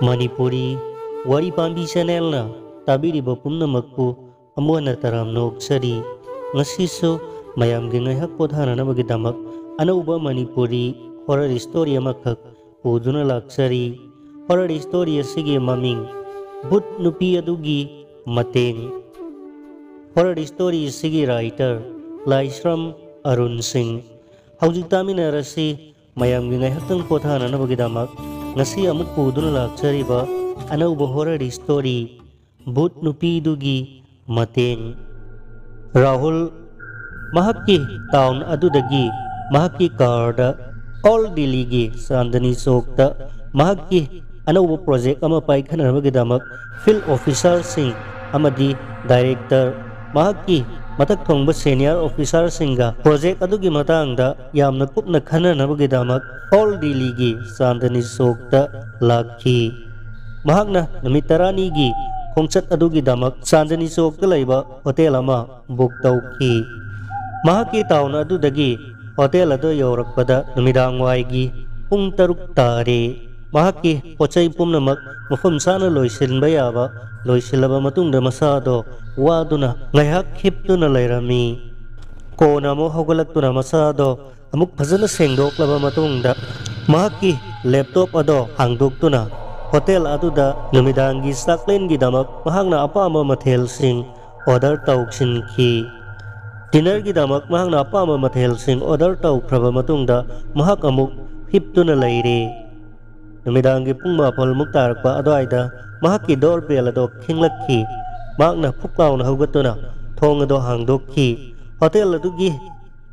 Manipuri Wari Pambi Channel tabiriba pumnamakpu amuana taram noksari ngasiso mayamgi ngaihak podhananabagidamak anauba Manipuri horror story amakak uduna laksari. Horror story asigi maming Bhut Nupi adugi mateng. Horror story asigi writer Laisram Arun Singh. Haujik taminarasi mayamgi ngaihaktang podhananabagidamak ngasi amuk puduna laksariba anauba horror story Bhut Nupi dugi mateng. Rahul mahakki town adudagi mahakki karda all diligi Sandani Sokta mahakki anauba project ama paikhananabagidamak field officer sing amadi director mahakki matak thongba senior officer singa project adugi matangda yamna kupna khananabagidamak all diligi Sandani Sokta lakhi. Mahakna namit taranigi khongchat adugi damak Sandani Sokta laiba hotel ama book tauki. Mahakki town adudagi hotel ado yaurakpada numidang waigi pung 6 tare. Mahakki pochai pumnamak mafam sana loisilba yaba loisilaba matungda masado waduna ngaihak hiptuna lairami. Kona mo haugalatuna masado amuk phajana sengdoklaba matungda mahakki laptop ado hangdoktuna hotel aduda numidangi saklengi damak mahakna apama mathel sing order tauksinki. Dinner gi damak mahakna apama mathel sing order taukhraba matungda mahak amuk hiptuna laire. Numidangi pung 10 muktarakpa adwaida mahakki doorbell ado khinglakhi. Mahakna phuklauna haugatuna thong ado hangdokhi. Hotel adugi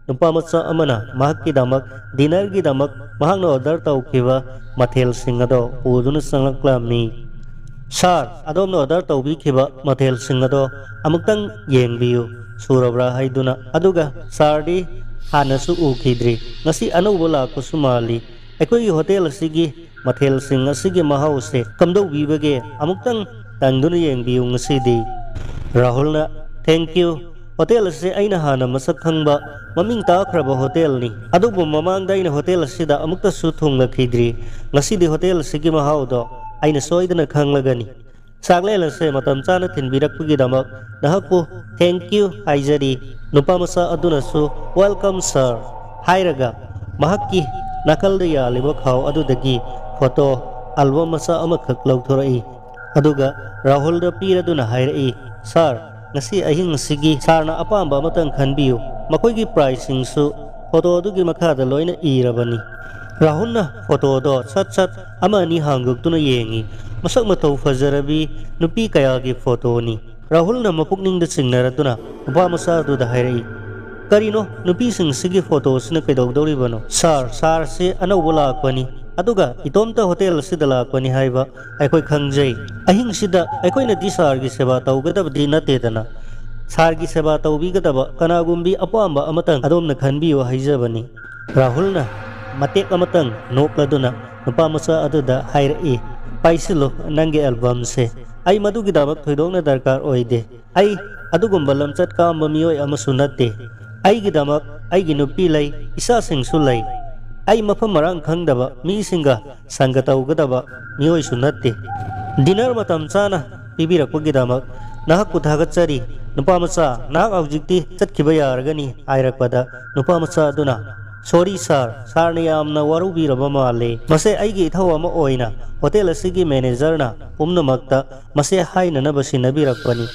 nupamacha amana mahakki damak dinner gi damak mahakna order taukhiba mathel sing ado uduna sanglaklamni. Sir adomna order taubikhiba mathel sing ado amuktang yengbiyu surabra haiduna aduga sardi hanasu ukhidri ngasi anauba lakpasu mali. Aikoi hotel asigi mathel sing asigi mahause kamdau bibage amuktang tangduna yengbiyu ngasidi. Rahulna thank you. Hotel ase aina hana masak khangba maming takhraba hotel ni adubu mamangda aina hotel asida amukta su thunglakidri ngasidi hotel asigi mahaudo aina soidana khanglagani. Saglel ase matam chana thinbirakpagi damak nahakpu thank you haijari nupamasa aduna su welcome sir hairaga mahakki nakalda yaliba khaw adudagi photo album masa amakhak lauthorai aduga Rahulda piraduna hairai sir ngasi ahing sigi sarna apamba matang khanbiyu makoigi pricing su photo adugi makhada loina irabani. Rahulna photo do sat ama ni hangguktuna yengi masak matau fajarabi nupi kayagi photo ni. Rahulna mapukningda singnaratuna upa masa adu da hairai karino nupi sing sigi photo sina kaidogdoribano sar se anauba lakpani aduga itomta hotel sida lakpani haiba aikoi khangjai ahing sida aikoi na di sar gi seba taugadabdi natedana sar gi seba taubigadaba kanagumbi apamba amatang adomna khanbiyo haijabani. Rahulna matek amatang nokladuna nupamasa aduda hairai paisilo nange album se ai madugi damak thoidongna darkar oide ai adugumba lamchat kamba miyoi amasu natte aigi damak aigi nupi lai isa singsu lai ai mafam marang khangdaba mi singa sangata ugadaba miyoi sunatte. Dinner matam chana pibirakpagi damak nahak kuthagatchari nupamacha nahak aujikti chatkhiba yaragani airakpada nupamacha aduna sorry sir sarna yamna warubiraba male mase aigi ithau ama oina hotel asigi manager na pumnamakta mase hainanaba sinabirakpani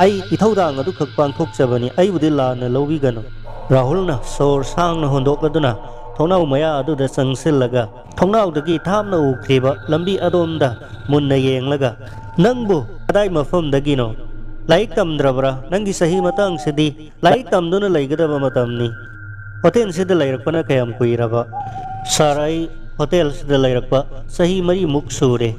ai ithauda adu khak pangthokchabani ai budilla na lobigano. Rahulna sor sangna hondokladuna thonau maya aduda sangsillaga thongnau-dagi thamna ukriba lambi adomda munna yenglaga nangbu kadai mafamdagino laik tamdrabra nangi sahi matang sidi laik tamduna laigadaba matamni. Hotel sida lairakpana kayam kuiraba sarai hotel sida lairakpa sahi mari muk sure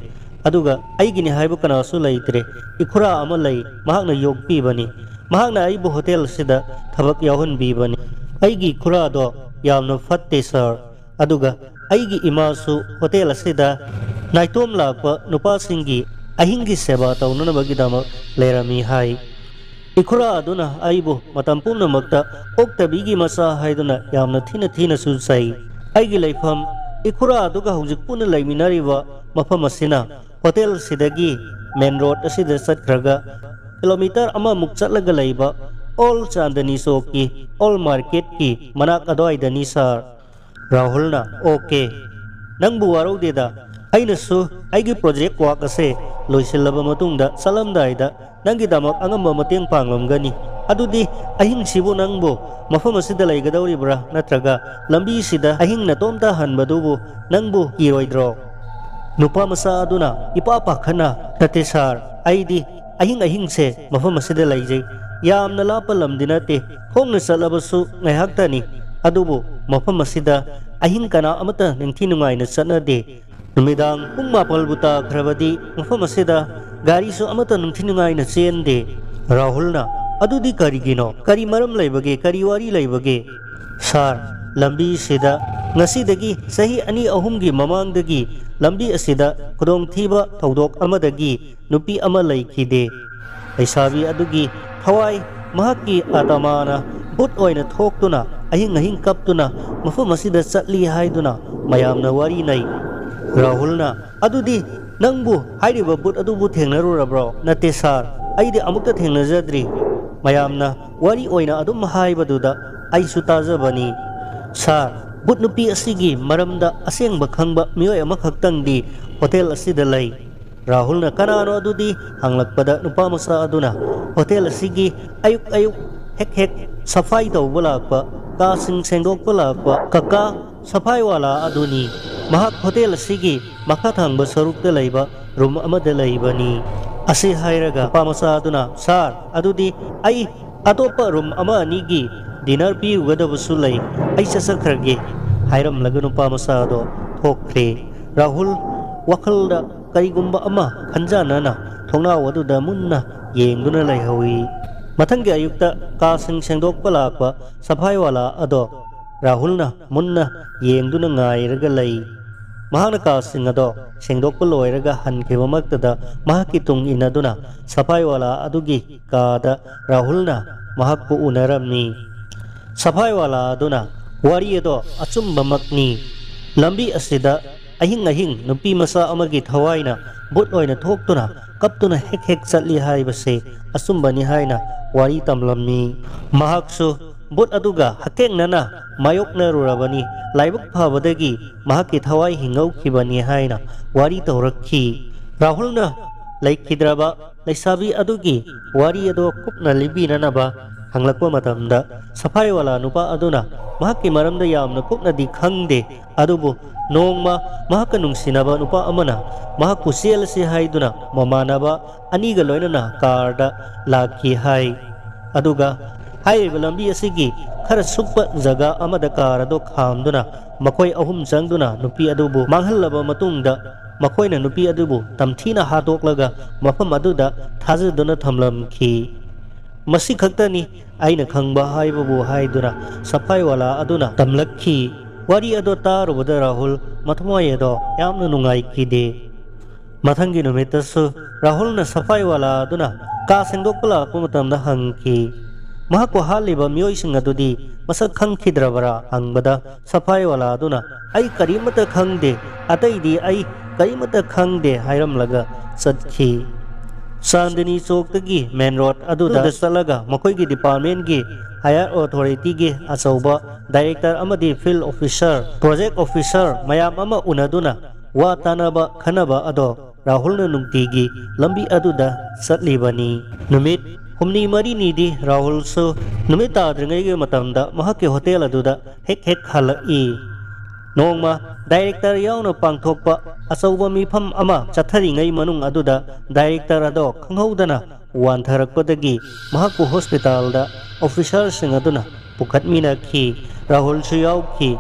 aduga aigini haiba kanasu laitre ikhura ama lai mahakna yokpibani mahakna aibu hotel sida thabak yahunbibani aigi khura do yamna fatte sir aduga aigi imasu hotel asida naitom lakpa nupasingi ahingi seba taunanabagidama lerami hai. Ikhura aduna aibu matam pumnamakta oktabigi masa haiduna yamna thina susai aigi laifam ikhura aduga hujik puna laiminariba mafam asina hotel sidagi main road asida satkhraga kilometer amamuk chatlaga leiba all Chandani Chowk ki all market ki manak adwaidani sir. Rahulna okay nangbu waraude ainasu aigi project work ase loisilaba matungda salamdaida nangi damak angamba mateng panglamgani adudi ahing sibu nangbo mafam asida laigadawribra natraga lambi sida ahing na tomta hanbadubu nangbu kiroidro nupa masa aduna ipapakhana nate sir aidi ahing se mafam asida laijai yamna lapa lamdinate hongna salabasu ngaihaktani adubu mafam asida ahing kana amata ningthi nungaina chanade numidang pung mapal buta khrabadi mafam asida gari su amata ningthi nungaina chende. Rahulna adudi karigino kari maram laibage kari wari laibage sar lambi sida ngasidagi sahi ani ahumgi mamangdagi lambi asida kudong thiba thodok amadagi nupi ama laikhide aisabi adugi thawai mahaki atamana but oina thoktuna ahing kaptuna mafam asida chatli haiduna mayamna wari nai. Rahulna adudi nangbu hairiba but adubu thengnarurabro nate sar aidi amukta thengnajadri mayamna wari oina adum haibaduda aisu tajabani sar but nupi asigi maramda asengba khangba miyoi amakhakhtangdi hotel asida lai. Rahulna kanano adudi hanglakpada nupa masa aduna hotel asigi ayuk hek safai tawba lakpa ka sengdokpa lakpa kaka safai wala aduni mahak hotel asigi makhathangba sarukta laiba room amada laibani ase hairaga nupa masa aduna sar adudi ai atopa room ama anigi dinner piyugadabasu lai ai sasakhrage hairamlaga nupa masa ado thokre. Rahul wakhalda karigumba ama khanjanana thongnaw aduda munna yengduna laihawi mathangi ayukta ka sengdokpa lakpa safai wala ado Rahulna munna yengduna ngairaga lai mahakna ka ado sengdokpa loiraga hankheba maktada mahakki tung inaduna safai wala adugi kada Rahulna mahakpu unaramni. Safai wala aduna wari ado achumbamakni lambi asida ahing nupi masa amagi thawaina but oina thoktuna kaptuna hek chatli haibase asumbani haina wari tamlamni mahaksu but aduga hakeng nana mayokna rurabani laibuk phabadagi mahakki thawai hingaukhibani haina wari tawrakhi. Rahulna laikhidraba laisabi adugi wari ado kupna libinanaba hanglakpa matamda safai wala nupa aduna mahakki maramda yamna kupna di khangde adubu nongma mahakka nungsinaba nupa amana mahakku selsi haiduna mamanaba aniga loinana karda lakhi hai aduga hairiba lambi asigi khara sukpa jaga amada karado khamduna makoi ahum changduna nupi adubu manghallaba matungda makoina nupi adubu tamthina hadoklaga mafam aduda thajaduna thamlamkhi. Masi khaktani aina khangba haibabu haiduna safai wala aduna tamlakhi wari ado tarubada Rahul mathmoy ado yamna nungaikide. Mathangi numitasu Rahulna safai wala aduna ka sengdokpala pumatamda hangki mahakku haliba miyoising adudi masak khangkhidrabara hangbada safai wala aduna ai karimata khangde ataidi ai karimata khangde hairamlaga chatkhi. Chandani Chowk tagi main road aduda salaga makoigi department gi higher authority gi achauba director amadi field officer project officer mayam ama unaduna wa tanaba khanaba ado Rahulna nungtigi lambi aduda chatlibani numit humni mari nidi Rahul su numit tadringai gi matamda mahakki hotel aduda hek halai nongma director yauna pangthokpa achauba mifam ama chatharingai manung aduda director ado khanghaudana wantharakpadagi mahakku hospital da officer sing aduna pukhatmina khi Rahul su yaukhi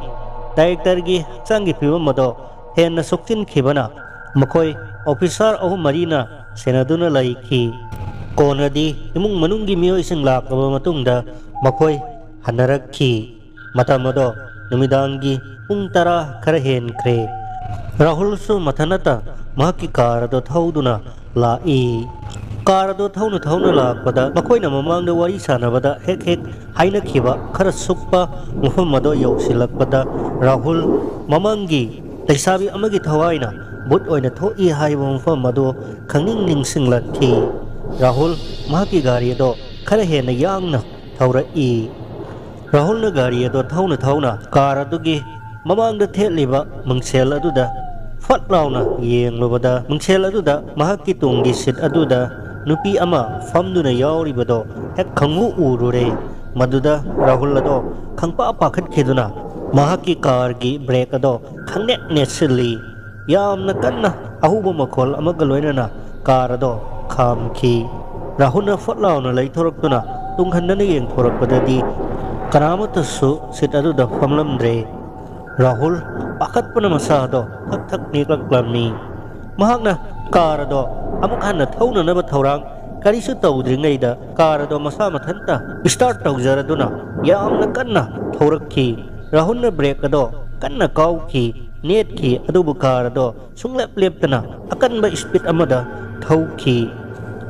director gi changi phibam ado henna sokchin khibana makoi officer ahum marina senaduna laikhi konadi imung manunggi miyoi sing lakaba matungda makoi hanarakhi matam ado numidangi pung tara khara henkre Rahul su mathanata mahakki car ado thauduna lai car ado thauna lakpada makoina mamangda wari sanabada hek haina khiba khara sukpa mufam ado yausilakpada Rahul mamangi laisabi amagi thawaina but oina thoi haiba mafam adu khangning ningsinglakhi. Rahul mahaki gari ado khara hena yangna thauraki. Rahul na gari ado thauna car adugi mamangda theliba mungsel aduda fat launa yenglobada mungsel aduda mahaki tunggi sit aduda nupi ama famduna yauribado hek khangu urure. Maduda Rahul ado khangpa pakhat khiduna mahaki car gi brake ado khangnet nesili yamna kanna ahuba makhol amaga loinana car ado khamki. Rahul na fat launa leithoroktuna tunghanna yeng thorakpadadi kanamatasu sit aduda famlamdre. Rahul pakat pa na masado thak niklaklamni. Mahakna car ado amuk hanna thauna na ba thaurang karisu tawdringayda car ado masa mathanta start tawjaraduna yamna kanna thaurakhi. Rahul na brake ado kanna kawki netki adubu car ado sunglep leptana akan ba speed amada thauki.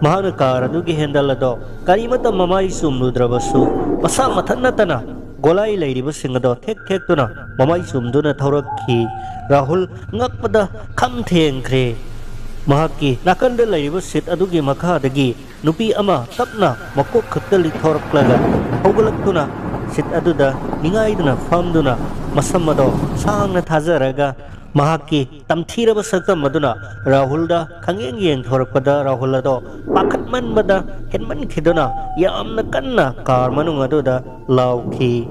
Mahakna car adugi handle ado karimata mamai sumnudrabasu masa mathanna tana golai lairiba singado thek tuna mamai sumduna thaurakhi. Rahul ngakpada kham thengkhre. Mahaki nakanda lairiba sit adugi makhadagi nupi ama tapna makok khattali thoraklaga haugalakuna sit aduda ningaiduna famduna masamado sangna thajaraga mahaki tamthiraba sakta maduna Rahulda khangeng yeng thorakpada Rahul ado pakhatman mada henman khiduna yamna kanna car manung aduda lauki.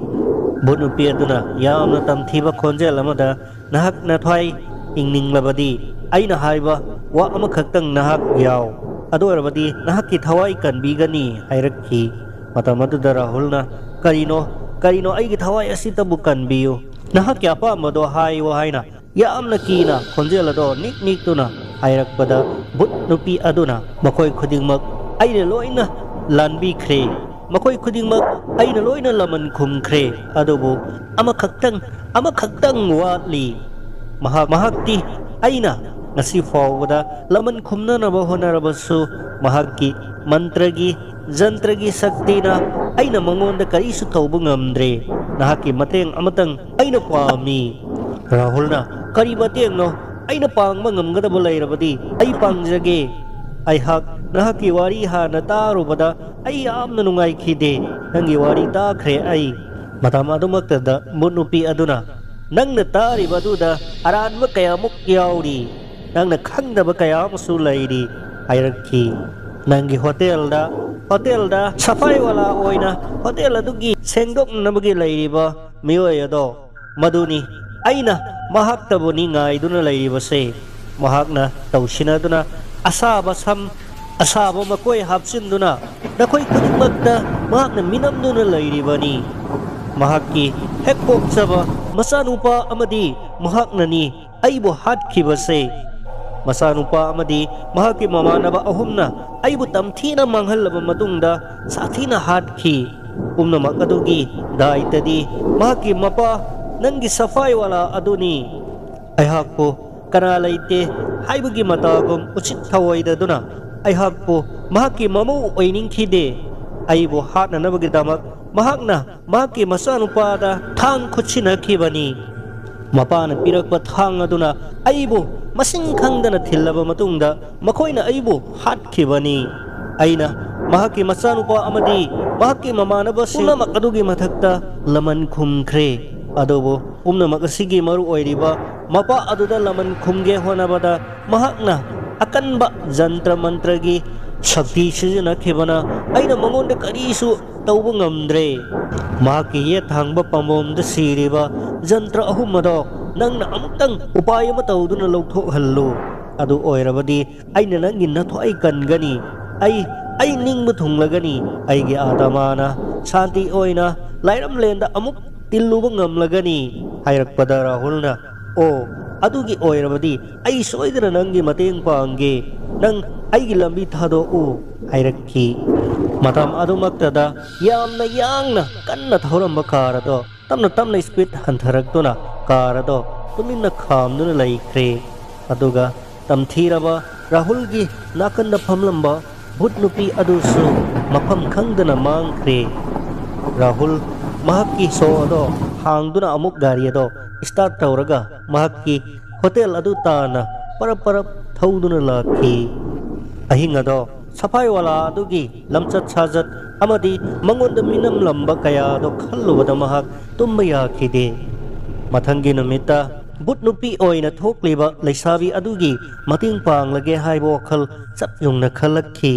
Bunupi aduna yamna tamthiba khonjel amada nahak na thwai ingning labadi aina haiba wa amakhakhtang nahak yaw adu arabadi nahakki thawai kanbigani hairakhi. Matam aduda Rahulna karino aigi thawai asitabu kanbiyu nahak ya pa mado haiwa haina yamna kina khonjel ado nik tuna hairakpada bunupi aduna makoi khudingmak aina loina lanbi khre. Makoi khudingmak aina loina laman khumkhre adubu amakhakhtang watli. Mahakti aina ngasi fawda laman khumna na ba honarabasu mahakki mantragi jantragi saktina aina mangonda karisu tawbu ngamdre nahaki mateng amatang aina pami. Rahulna kari mateng no aina pangma ngamgadaba lairabadi ai pangjage. Aihak nahaki wari hana tarubada ai yamna nungaikide nangi wari takhre ai. Matam adumaktada bunupi aduna nangna taribaduda aranba kayamuk yauri nangna khangdaba kayamasu lairi hairakhi. Nangi hotelda safai wala oina hotel adugi sengdoknabagi lairiba miyoi ado maduni aina mahaktabuni ngaiduna lairibase. Mahakna tawsinaduna asaba makoi hapsinduna nakoi khudingmakda mahakna minamduna lairibani. Mahakki hek poksaba masanupa amadi mahaknani aibu hatkibase. Masanupa amadi mahakki mamanaba ahumna aibu tamthina manghallaba matungda sathina hatkhi. Pumnamak adugi daitadi mahakki mapa nangi safai wala aduni aihakpo kana laite haibagi matagum uchit thawaidaduna aihakpo mahakki mamu oiningkhide aibu hatnanabagi damak mahakna mahakki masanupada thang khutsinakibani. Mapana pirakpa thang aduna aibu masing khangdana thillaba matungda makoina aibu hatkibani. Aina mahakki masanupa amadi mahakki mamanaba punamak adugi mathakta laman khumkhre. Adobo pumnamak asigi maru oiriba mapa aduda laman khumge honabada mahakna akanba jantra mantragi shakti sijanakibana aina mangonda karisu tawbu ngamdre. Mahakki ye thangba pamomda siriba jantra ahumado nangna amutang upaya matawduna lawthokhallu. Adu oirabadi aina nangi nathoi kangani ai ningba thunglagani aigi atamana shanti oina lairam lenda amuk tilluba ngamlagani hairakpada Rahulna o adugi oirabadi ai soidana nangi mateng pangge nang aigi lambi thadou hairakhi. Matam adumaktada yamna yangna kanna thoramba car ado tamna speed hantharakduna car ado tuminna khamduna laikhre. Aduga tamthiraba Rahulgi nakanda phamlamba butnupi adusu mafam khangdana mangkhre. Rahul mahakki so ado hangduna amuk gari ado start tawraga mahakki hotel adu tana parap thauduna lakhi ahing ado sapai wala adugi lamchat sajat amadi mangonda minam lamba kaya do khallubada mahak tumba yakhide mathangi numita but nupi oina thokliba leisabi adugi mating panglage haibo khal chap yungna khalakhi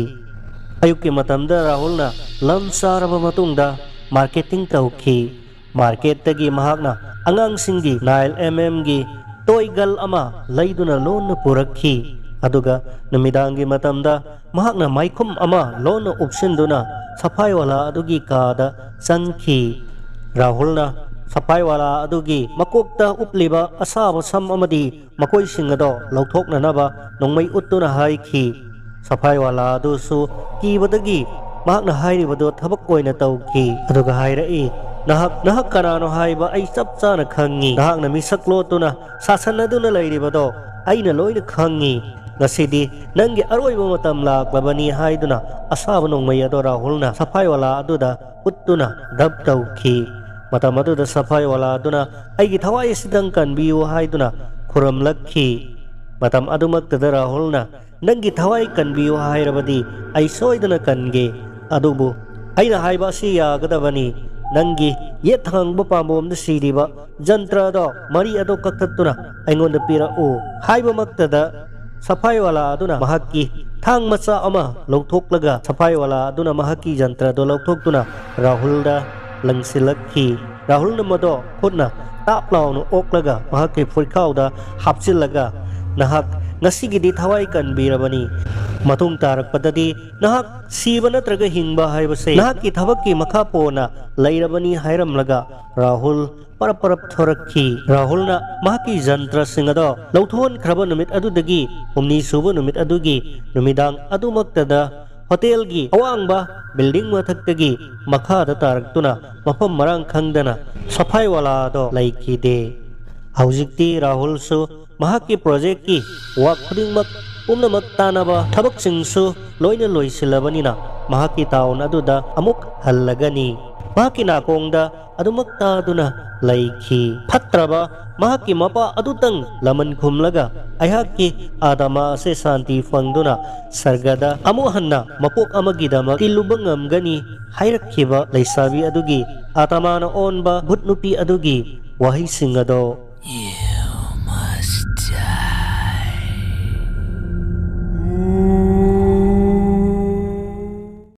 ayuki matamda rahulna lam saraba matungda marketing tauki market tagi mahakna angang singgi Nile gi toigal ama laiduna lon purakhi aduga namidangi matamda mahakna maikum ama lon option duna sapai wala adugi kada sangki rahulna sapai wala adugi makokta upliba asaba sam amadi makoi singado lauthokna naba nongmai uttuna haiki sapai wala adu su kibadagi mahakna hairibado thabak oina tauki aduga hairai nahak kanano haiba ai chap chana khangi nahakna misaklo tuna sasanaduna lairibado aina loina khangi ngasidi nangi aroiba matam laklabani haiduna asaba nongmai ado rahulna sapai wala aduda uttuna dab tauki matam aduda sapai wala aduna aigi thawai sidang kanbiu haiduna khuram lakhi matam adumaktada rahulna nangi thawai kanbiu hairabadi ai soidana kange adubu aina haiba si yagadabani nangi yethang bapambom da siriba jantra do mari ado kaktatuna aingonda pira o haiba maktada sapai wala aduna mahaki thang macha ama lautoklaga sapai wala aduna mahaki jantra do lautoktuna rahulda langsilakhi rahul namado khutna taplaw no oklaga mahaki phurkhauda hapchilaga nahak ngasigidi thawai kanbirabani matung tarakpadadi nahak siba natraga hingba haibase nahak ki thabakki makha pona lairabani hairamlaga rahul parap thorakhi rahulna mahaki jantra singado lauthon khraba numit adudagi humni suba numit adugi numidang adumaktada hotel gi awangba building mathaktagi makha da taraktuna mafam marang khangdana sapai wala do laikide haujikti rahul su mahaki project ki wak khudingmak pumnamak tanaba thabak singsu loina loisilabani na mahaki taon aduda amuk hallagani mahaki nakongda adumak taduna laiki phatraba mahaki mapa adutang laman khumlaga ayhaki adama se santi fangduna sargada amuhanna mapok amagidama tilubangam gani hairakhiba leisabi adugi atamana onba bhutnupi adugi wahi singado